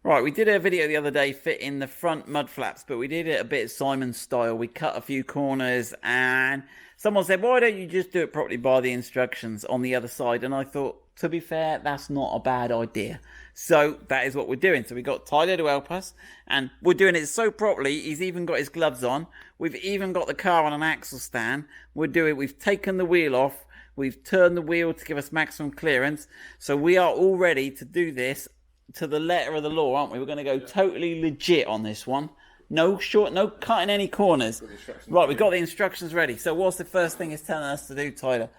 Right, we did a video the other day fitting the front mud flaps, but we did it a bit Simon style. We cut a few corners and someone said, why don't you just do it properly by the instructions on the other side? And I thought, to be fair, that's not a bad idea. So that is what we're doing. So we got Tyler to help us and we're doing it so properly. He's even got his gloves on. We've even got the car on an axle stand. We've taken the wheel off. We've turned the wheel to give us maximum clearance. So we are all ready to do this to the letter of the law, aren't we? We're going to go totally legit on this one. No cutting any corners. Right, we've got the instructions ready. So what's the first thing it's telling us to do, Tyler?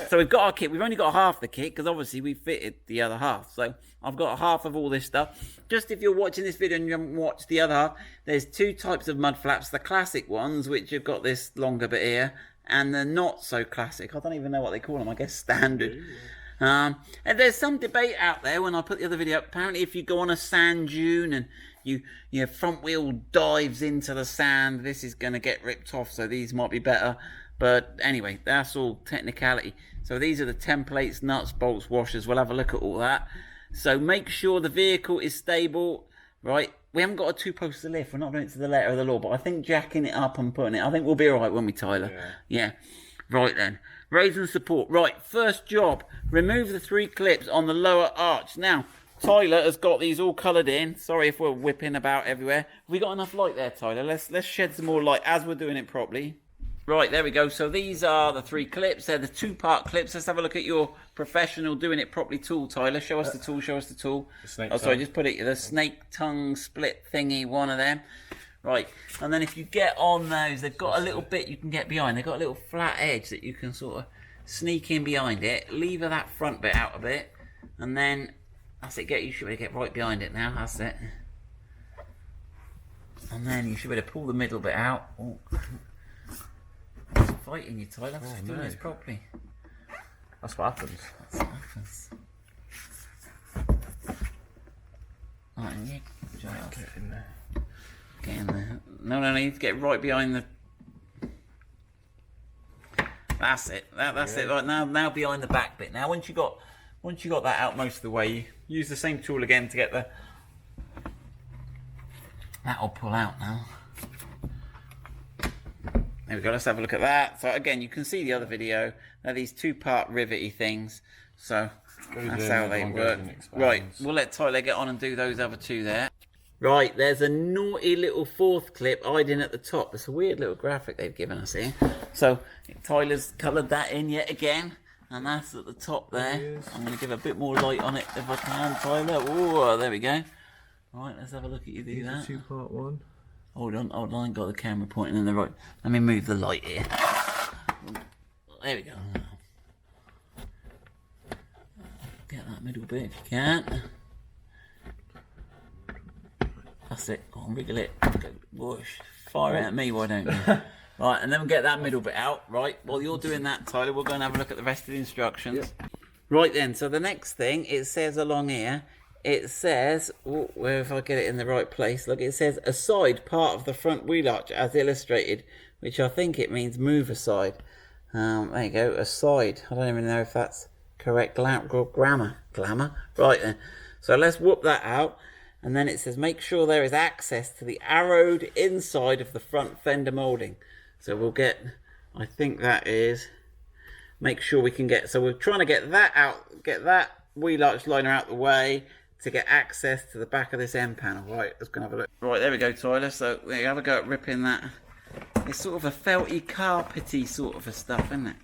So we've got our kit. We've only got half the kit because obviously we fitted the other half. So I've got half of all this stuff. Just if you're watching this video and you haven't watched the other half, there's two types of mud flaps. The classic ones, which have got this longer bit here, and the not so classic. I don't even know what they call them. I guess standard. And there's some debate out there when I put the other video up. Apparently if you go on a sand dune and your front wheel dives into the sand, this is going to get ripped off, so these might be better. But anyway, that's all technicality. So these are the templates, nuts, bolts, washers. We'll have a look at all that. So make sure the vehicle is stable, right? We haven't got a two-poster lift. We're not doing it to the letter of the law, but I think jacking it up and putting it, I think we'll be all right, won't we, Tyler? Yeah. Right then. Raise and support. Right, first job. Remove the 3 clips on the lower arch. Now, Tyler has got these all coloured in. Sorry if we're whipping about everywhere. Have we got enough light there, Tyler? Let's shed some more light as we're doing it properly. Right, there we go. So these are the 3 clips. They're the 2-part clips. Let's have a look at your professional doing it properly tool, Tyler. Show us the tool, show us the tool. Oh, sorry, just put it, the snake tongue split thingy, one of them. Right, and then if you get on those, they've got a little bit you can get behind. They've got a little flat edge that you can sort of sneak in behind it, lever that front bit out a bit, and then that's it. You should be able to get right behind it now. That's it. And then you should be able to pull the middle bit out. Oh, it's fighting you, Tyler. Let's do this properly. That's what happens. That's what happens. Right, yeah. Get in there. Get in there. No, you need to get right behind the. That's it. That's it. Right now behind the back bit. Now once you got that out most of the way, you use the same tool again to get the. That'll pull out now. There we go. Let's have a look at that. So again, you can see the other video. They're these 2-part rivety things. So that's how they work. Right, we'll let Tyler get on and do those other 2 there. Right, there's a naughty little 4th clip hiding at the top. It's a weird little graphic they've given us here. So Tyler's coloured that in yet again, and that's at the top there. I'm going to give a bit more light on it if I can, Tyler. Oh, there we go. Right, let's have a look at you do that. 2-part one. Hold on, I ain't got the camera pointing in the right. Let me move the light here. There we go. Get that middle bit if you can. That's it. Go on, wriggle it. Go, whoosh. Fire it at me, why don't you? Right, and then we'll get that middle bit out. Right, while you're doing that, Tyler, we're going to have a look at the rest of the instructions. Yep. Right then, so the next thing, it says along here, it says, where if I get it in the right place, look, it says aside part of the front wheel arch as illustrated, which I think it means move aside. There you go, aside. I don't even know if that's correct grammar. Right then, so let's whoop that out. And then it says, make sure there is access to the arrowed inside of the front fender moulding. So we'll get, I think that is, make sure we can get, so we're trying to get that out, get that wheel arch liner out the way to get access to the back of this end panel. Right, let's go have a look. Right, there we go, Tyler. So there you have a go at ripping that. It's sort of a felty, carpety sort of a stuff, isn't it?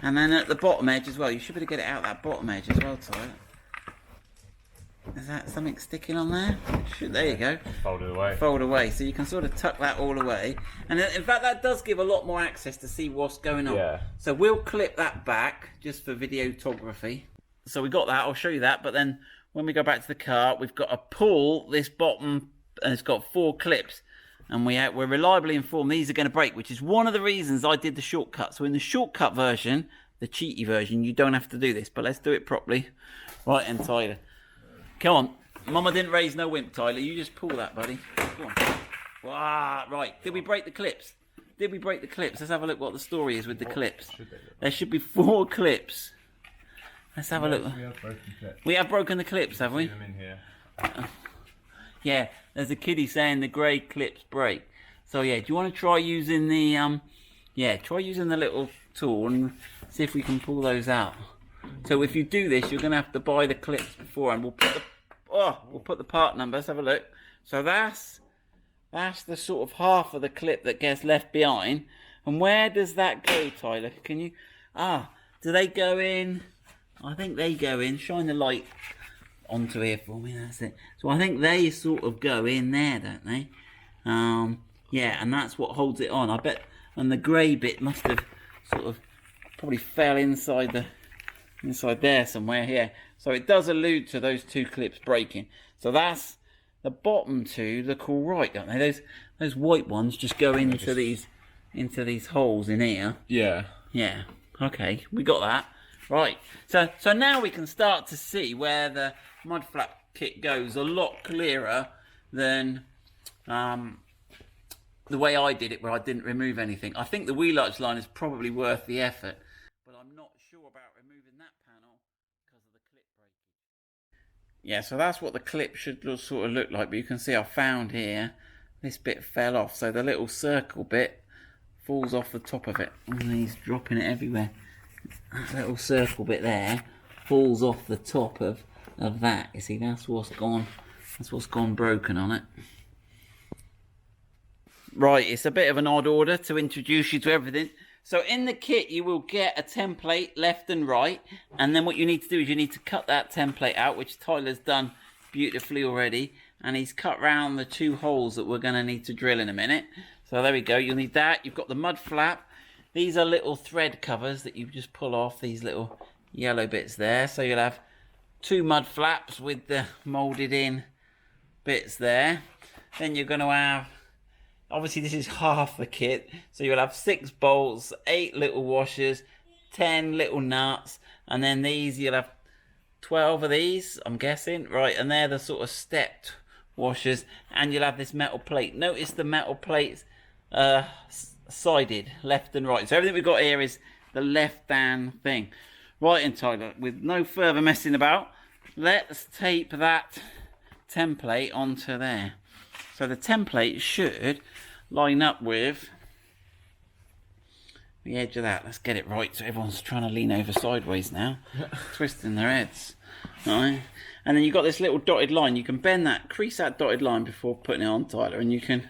And then at the bottom edge as well, you should be able to get it out that bottom edge as well, Tyler. Is that something sticking on there? There you go. Fold it away. Fold away. So you can sort of tuck that all away. And in fact, that does give a lot more access to see what's going on. Yeah. So we'll clip that back just for videography. So we got that. I'll show you that. But then when we go back to the car, we've got to pull this bottom, and it's got 4 clips. And we're reliably informed these are going to break, which is one of the reasons I did the shortcut. So in the shortcut version, the cheaty version, you don't have to do this. But let's do it properly. Right, and Tyler. Come on. Mama didn't raise no wimp, Tyler. You just pull that, buddy. Go on. Wow, right. Did we break the clips? Did we break the clips? Let's have a look what the story is with the clips. There should be 4 clips. Let's have a look. We have broken clips. We have broken the clips, have we? See them in here. Yeah, there's a kiddie saying the grey clips break. So yeah, do you want to try using the try using the little tool and see if we can pull those out. So if you do this, you're gonna have to buy the clips before, and we'll put the part number. Let's have a look. So that's the sort of half of the clip that gets left behind. And where does that go, Tyler? Can you? Do they go in? I think they go in. Shine the light onto here for me. That's it. So I think they sort of go in there, don't they? Yeah, and that's what holds it on. I bet. And the grey bit must have sort of probably fell inside there somewhere. Yeah. So it does allude to those two clips breaking. So that's the bottom two look all right, don't they? Those white ones just go into these holes in here. Yeah. Yeah. Okay, we got that. Right. So now we can start to see where the Mudflap kit goes a lot clearer than the way I did it, where I didn't remove anything. I think the wheel arch line is probably worth the effort, but I'm not sure about removing that panel because of the clip breakage. Yeah, so that's what the clip should sort of look like, but you can see I found here, this bit fell off, so the little circle bit falls off the top of it. And he's dropping it everywhere. That little circle bit there falls off the top of that. You see, that's what's gone broken on it. Right, it's a bit of an odd order to introduce you to everything. So in the kit you will get a template left and right, and then what you need to do is you need to cut that template out, which Tyler's done beautifully already, and he's cut round the two holes that we're going to need to drill in a minute. So there we go, you'll need that. You've got the Mudflap. These are little thread covers that you just pull off, these little yellow bits there. So you'll have two Mudflaps with the moulded in bits there. Then you're going to have, obviously this is half the kit, so you'll have 6 bolts, 8 little washers, 10 little nuts, and then these you'll have 12 of these, I'm guessing, right? And they're the sort of stepped washers, and you'll have this metal plate. Notice the metal plates sided left and right, so everything we've got here is the left hand thing. Right, and Tyler, with no further messing about, let's tape that template onto there. So the template should line up with the edge of that. Let's get it right, so everyone's trying to lean over sideways now, twisting their heads. Right, and then you've got this little dotted line. You can bend that, crease that dotted line before putting it on, Tyler, and you can,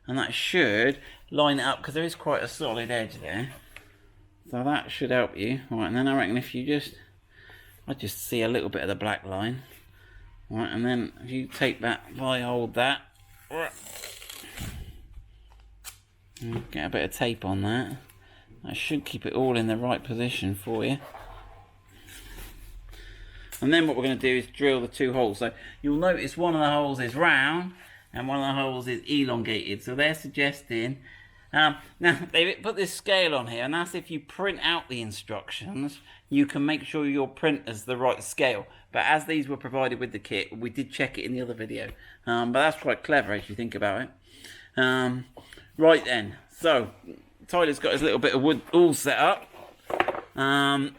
and that should line it up because there is quite a solid edge there. So that should help you. Right, and then I reckon if you I just see a little bit of the black line. Right, and then if you take that, if I hold that, get a bit of tape on that. That should keep it all in the right position for you. And then what we're going to do is drill the 2 holes. So you'll notice one of the holes is round and one of the holes is elongated. So they're suggesting, now they put this scale on here, and that's if you print out the instructions, you can make sure your printer's the right scale. But as these were provided with the kit, we did check it in the other video. But that's quite clever as you think about it. Right then, so Tyler's got his little bit of wood all set up. Now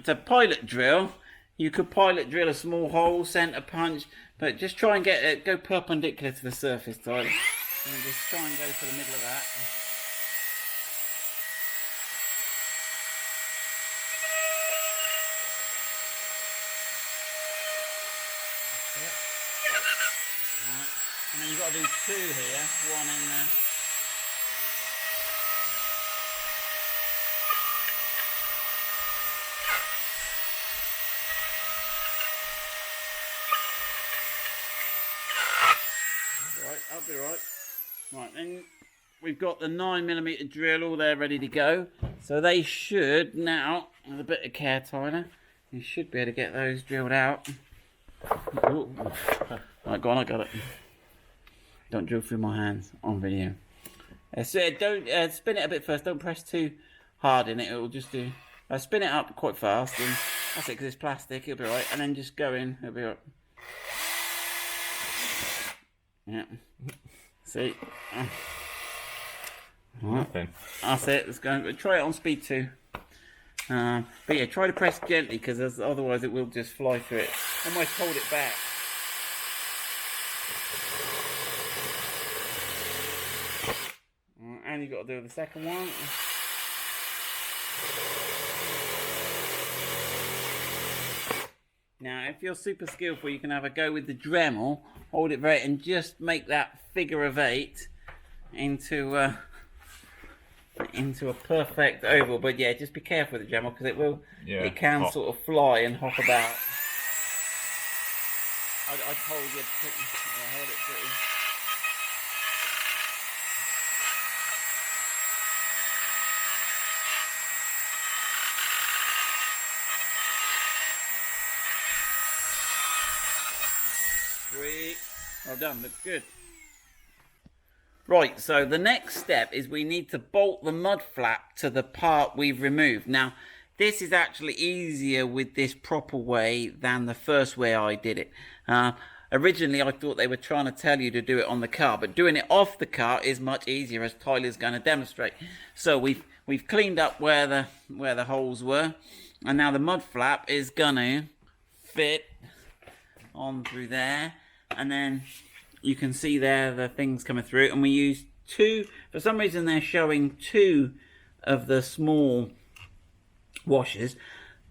to pilot drill, you could pilot drill a small hole, center punch, but just try and get it, go perpendicular to the surface, Tyler. And just try and go for the middle of that. And then you've got to do 2 here, one in there. Right, I'll be right. Right, then we've got the 9mm drill all there ready to go. So they should now, with a bit of care, Tyler, you should be able to get those drilled out. Ooh. Right, go on, I got it. Don't drill through my hands on video. So don't spin it a bit first. Don't press too hard in it. It will just do. Spin it up quite fast, and that's it because it's plastic. It'll be right. And then just go in. It'll be right. Yeah. See. Right. That's it. Let's go. Try it on speed 2. But yeah, try to press gently because otherwise it will just fly through it. Almost hold it back. And you've got to do the second one. Now, if you're super skillful, you can have a go with the Dremel, hold it very, and just make that figure of 8 into a perfect oval. But yeah, just be careful with the Dremel because it can sort of fly and hop about. I'd hold it pretty. Sweet. Well done, looks good. Right, so the next step is we need to bolt the mud flap to the part we've removed. Now, this is actually easier with this proper way than the first way I did it. Originally, I thought they were trying to tell you to do it on the car, but doing it off the car is much easier, as Tyler's going to demonstrate. So we've cleaned up where the holes were, and now the mud flap is going to fit on through there, and then you can see there the things coming through, and we used 2, for some reason they're showing 2 of the small washers.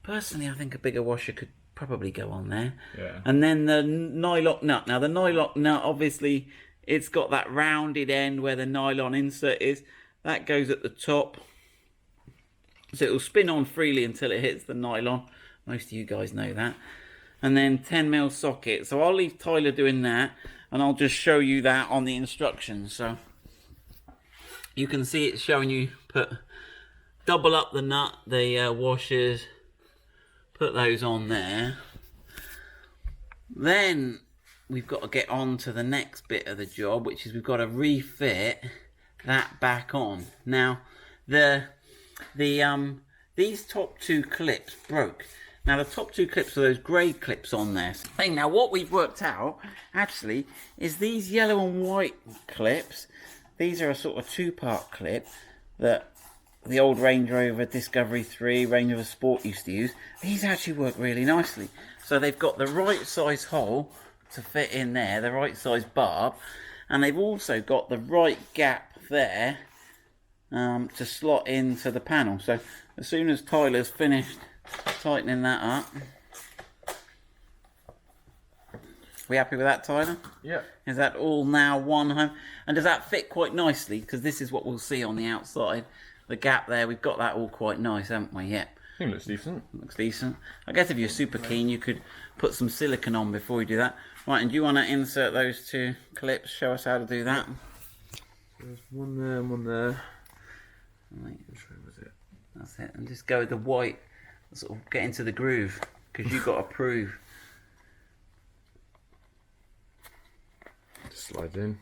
Personally, I think a bigger washer could probably go on there. Yeah. And then the nylock nut. Now the nylock nut, obviously it's got that rounded end where the nylon insert is. That goes at the top, so it will spin on freely until it hits the nylon. Most of you guys know that. And then 10mm socket. So I'll leave Tyler doing that, and I'll just show you that on the instructions. So you can see it's showing you double up the nut, the washers, put those on there. Then we've got to get on to the next bit of the job, which is we've got to refit that back on. Now these top 2 clips broke. Now the top 2 clips are those grey clips on there. Now what we've worked out actually is these yellow and white clips. These are a sort of 2-part clip that the old Range Rover Discovery 3, Range Rover Sport used to use. These actually work really nicely. So they've got the right size hole to fit in there, the right size barb, and they've also got the right gap there to slot into the panel. So as soon as Tyler's finished tightening that up. We happy with that, Tyler? Yeah. Is that all now one home? And does that fit quite nicely? Because this is what we'll see on the outside. The gap there, we've got that all quite nice, haven't we? Yeah. I think it looks decent. Looks decent. I guess if you're super keen, you could put some silicone on before you do that. Right, and do you want to insert those 2 clips? Show us how to do that. There's one there and one there. Right. Which way was it? That's it. And just go with the white. Sort of get into the groove, because you've got to prove. Just slide in.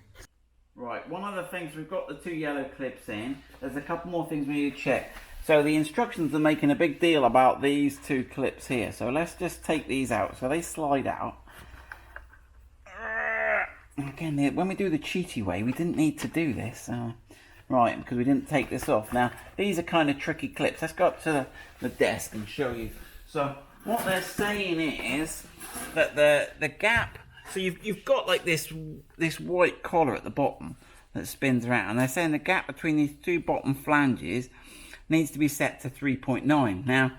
Right, one of the things, we've got the 2 yellow clips in. There's a couple more things we need to check. So the instructions are making a big deal about these 2 clips here. So let's just take these out. So they slide out. Again, when we do the cheaty way, we didn't need to do this. Right, because we didn't take this off. Now, these are kind of tricky clips. Let's go up to the desk and show you. So, what they're saying is that the gap, so you've got like this white collar at the bottom that spins around. And they're saying the gap between these 2 bottom flanges needs to be set to 3.9. Now,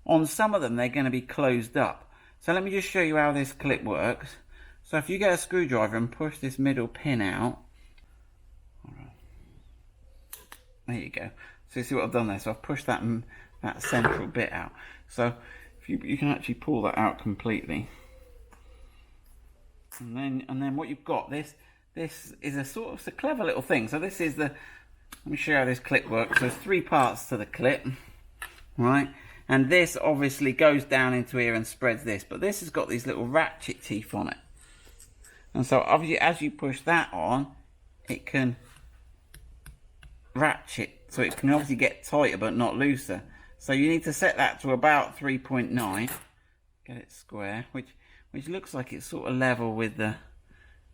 on some of them, they're going to be closed up. So let me just show you how this clip works. So if you get a screwdriver and push this middle pin out, there you go. So you see what I've done there? So I've pushed that central bit out. So if you can actually pull that out completely. And then what you've got, this is a sort of, it's a clever little thing. So this is let me show you how this clip works. So there's 3 parts to the clip, right? And this obviously goes down into here and spreads this, but this has got these little ratchet teeth on it. And so obviously as you push that on, it can ratchet, so it can obviously get tighter but not looser. So you need to set that to about 3.9, get it square, which looks like it's sort of level with the,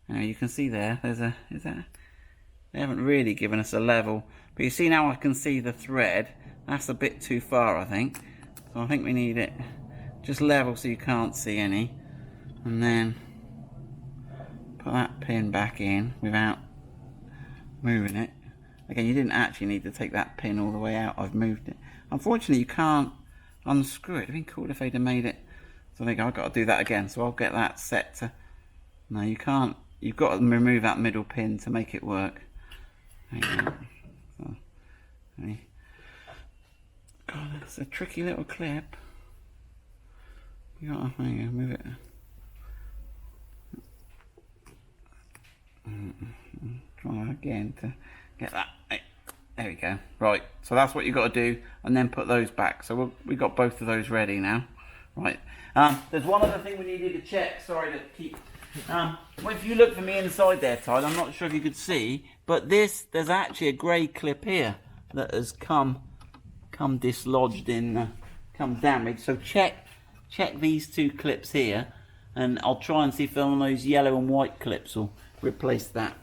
you can see there, they haven't really given us a level, but you see now I can see the thread. That's a bit too far, I think. So I think we need it just level so you can't see any. And then put that pin back in without moving it. Again, you didn't actually need to take that pin all the way out. I've moved it. Unfortunately, you can't unscrew it. It'd been cool if they'd have made it. So there you go. I've got to do that again. So I'll get that set to... No, you can't. You've got to remove that middle pin to make it work. There you go. So, God, that's a tricky little clip. You got to, there you go, move it. Try again to get that. There we go. Right, so that's what you've got to do, and then put those back. So we've got both of those ready now. Right. There's one other thing we needed to check. Sorry to keep. Well, if you look from the inside there, Tyler, I'm not sure if you could see, but there's actually a grey clip here that has come dislodged in, come damaged. So check these two clips here, and I'll try and see if one of those yellow and white clips will replace that.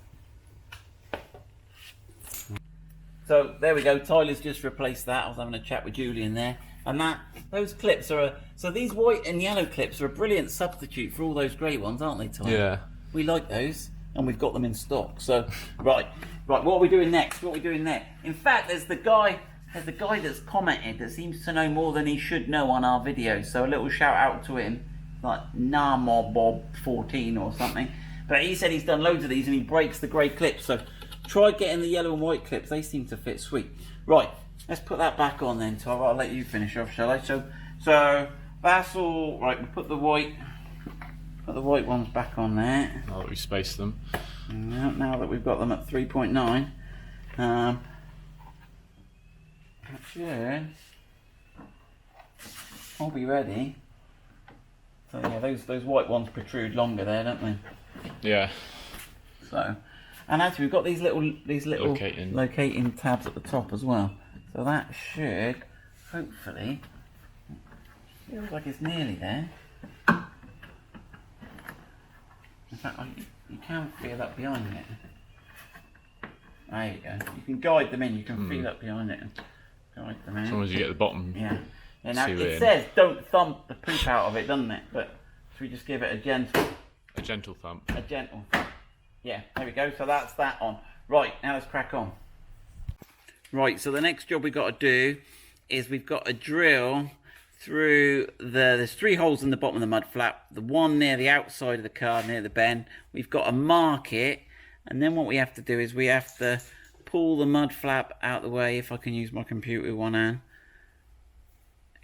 So there we go. Tyler's just replaced that. I was having a chat with Julian there, and those clips are so these white and yellow clips are a brilliant substitute for all those grey ones, aren't they, Tyler? Yeah. We like those, and we've got them in stock. So right. What are we doing next? What are we doing next? In fact, there's the guy that's commented that seems to know more than he should know on our videos. So a little shout out to him, like Bob14 or something. But he said he's done loads of these and he breaks the grey clips. So try getting the yellow and white clips. They seem to fit sweet. Right, let's put that back on then, Tyler. I'll let you finish off, shall I? So that's all right. We put the white ones back on there. Now that we spaced them. Now that we've got them at 3.9, that should all be ready. So yeah, those white ones protrude longer there, don't they? Yeah. So, and actually we've got these little locating tabs at the top as well. So that should hopefully, feels like it's nearly there. In fact, you can feel that behind it. There you go. You can guide them in. You can feel that behind it. And guide them in. As long as you get the bottom. Yeah. Now it says don't thump the poop out of it, doesn't it? But should we just give it a gentle thump. A gentle thump. Yeah. There we go. So that's that on. Right. Now let's crack on. Right. So the next job we've got to do is we've got to drill through there's 3 holes in the bottom of the mud flap, the one near the outside of the car near the bend. We've got to mark it, and then what we have to do is we have to pull the mud flap out the way. If I can use my computer with one hand,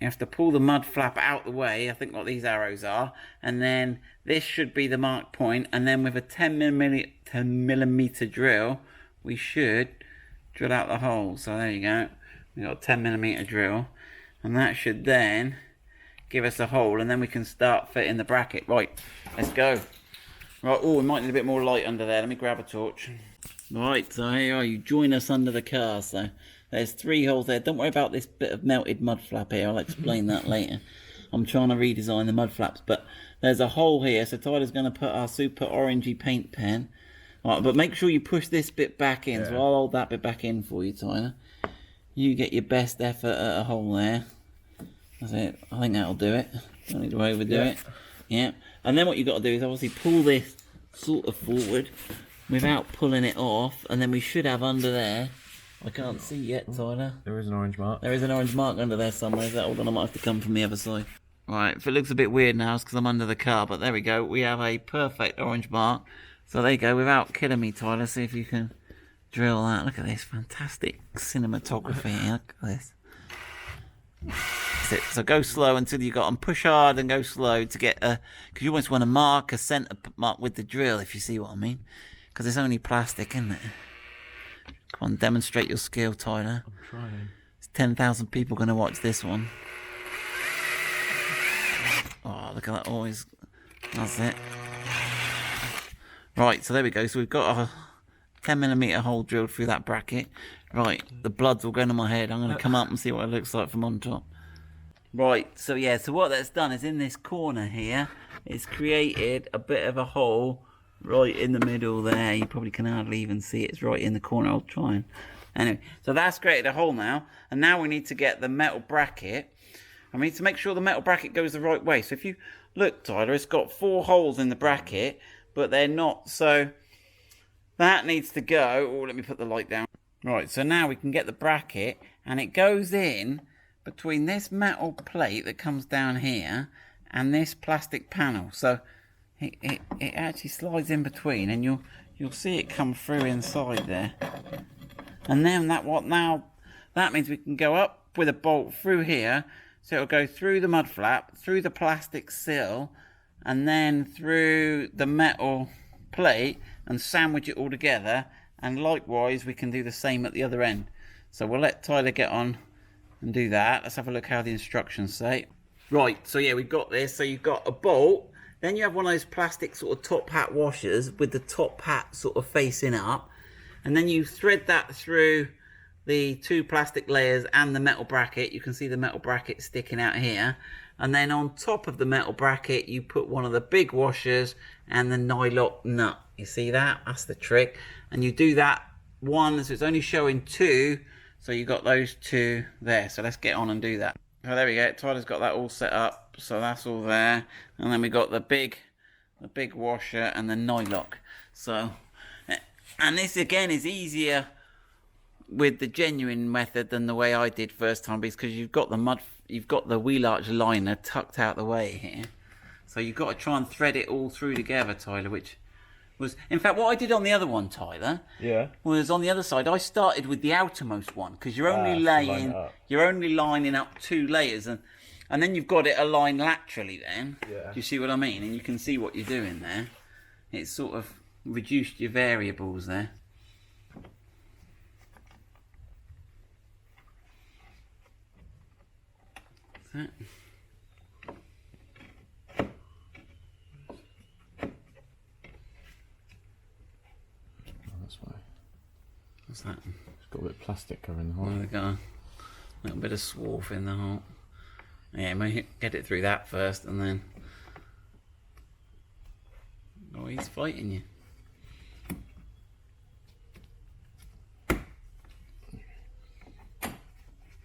you have to pull the mud flap out the way. I think what these arrows are, and then this should be the mark point, and then with a 10 millimeter drill we should drill out the hole. So there you go, we've got a 10 millimeter drill, and that should then give us a hole, and then we can start fitting the bracket. Right, let's go. Right, oh, we might need a bit more light under there. Let me grab a torch. Right, so here you are. You join us under the car. So there's 3 holes there. Don't worry about this bit of melted mud flap here. I'll explain that later. I'm trying to redesign the mud flaps, but there's a hole here. So Tyler's going to put our super orangey paint pen. Right, but make sure you push this bit back in. Yeah. So I'll hold that bit back in for you, Tyler. You get your best effort at a hole there. That's it. I think that'll do it. Don't need to overdo it. Yeah. And then what you've got to do is obviously pull this sort of forward without pulling it off. And then we should have under there. I can't see yet, Tyler. There is an orange mark. There is an orange mark under there somewhere. Is that all? I might have to come from the other side. Right. If it looks a bit weird now, it's because I'm under the car. But there we go. We have a perfect orange mark. So there you go. Without killing me, Tyler, see if you can drill that. Look at this fantastic cinematography. Look at this. That's it. So go slow until you got them. Push hard and go slow to get a, because you almost want to mark a centre mark with the drill, if you see what I mean. Because it's only plastic, isn't it? Come on, demonstrate your skill, Tyler. I'm trying. There's 10,000 people going to watch this one. Oh, look at that. Always. That's it. Right, so there we go. So we've got a 10mm hole drilled through that bracket. Right, the blood's all going to my head. I'm going to come up and see what it looks like from on top. Right, so yeah, so what that's done is in this corner here, it's created a bit of a hole right in the middle there. You probably can hardly even see it. It's right in the corner. I'll try and... Anyway, so that's created a hole now. And now we need to get the metal bracket I mean, to make sure the metal bracket goes the right way. So if you look, Tyler, it's got 4 holes in the bracket, but they're not. So that needs to go. Oh, let me put the light down. Right, so now we can get the bracket, and it goes in between this metal plate that comes down here and this plastic panel. So it actually slides in between, and you'll see it come through inside there. And then that means we can go up with a bolt through here, so it'll go through the mud flap, through the plastic sill, and then through the metal plate and sandwich it all together. And likewise, we can do the same at the other end. So we'll let Tyler get on and do that. Let's have a look how the instructions say. Right, so yeah, we've got this. So you've got a bolt, then you have one of those plastic sort of top hat washers with the top hat sort of facing up, and then you thread that through the 2 plastic layers and the metal bracket. You can see the metal bracket sticking out here, and then on top of the metal bracket you put one of the big washers and the nylock nut. You see that? That's the trick. And you do that one, so it's only showing 2, so you got those 2 there. So let's get on and do that. Oh, there we go. Tyler's got that all set up, so that's all there. And then we got the big washer and the nylock. So, and this again is easier with the genuine method than the way I did first time, because you've got the wheel arch liner tucked out the way here. So you've got to try and thread it all through together, Tyler, which was, in fact, what I did on the other one, Tyler, was on the other side, I started with the outermost one, because you're only lining up 2 layers, and then you've got it aligned laterally then. Yeah. Do you see what I mean? And you can see what you're doing there. It's sort of reduced your variables there. That's it. What's that? It's got a bit of plastic covering the hole. There we go. A little bit of swarf in the hole. Yeah, maybe get it through that first, and then... Oh, he's fighting you.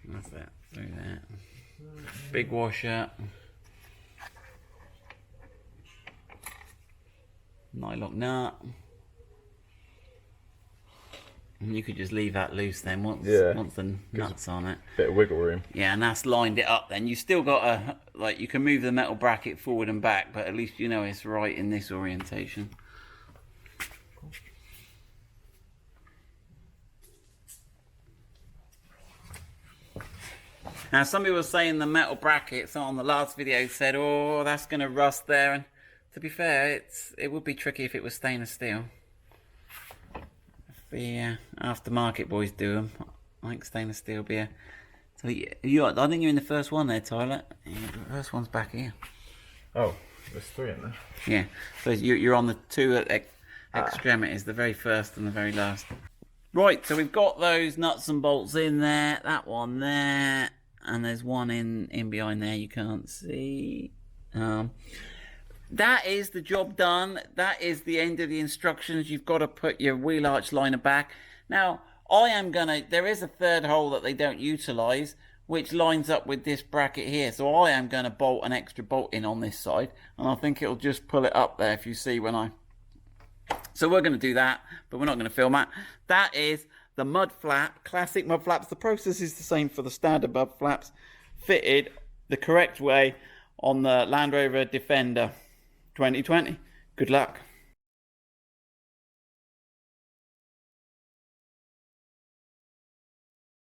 That's that. Through that. Big washer. Nylock nut. And you could just leave that loose then once the nut's on it. Bit of wiggle room. Yeah, and that's lined it up then. You still got you can move the metal bracket forward and back, but at least you know it's right in this orientation. Now, somebody was saying the metal brackets on the last video said, oh, that's going to rust there. And to be fair, it would be tricky if it was stainless steel. The aftermarket boys do them. I think stainless steel will be a... So I think you're in the first one there, Tyler. Yeah, the first one's back here. Oh, there's 3 in there. Yeah, so you're on the 2 extremities, the very first and the very last. Right, so we've got those nuts and bolts in there, that one there, and there's one in behind there you can't see. That is the job done. That is the end of the instructions. You've got to put your wheel arch liner back. Now, there is a 3rd hole that they don't utilise, which lines up with this bracket here. So I am going to bolt an extra bolt in on this side, and I think it'll just pull it up there if you see when I... So we're going to do that, but we're not going to film that. That is the Mudflap, classic Mudflaps. The process is the same for the standard Mudflaps, fitted the correct way on the Land Rover Defender 2020. Good luck.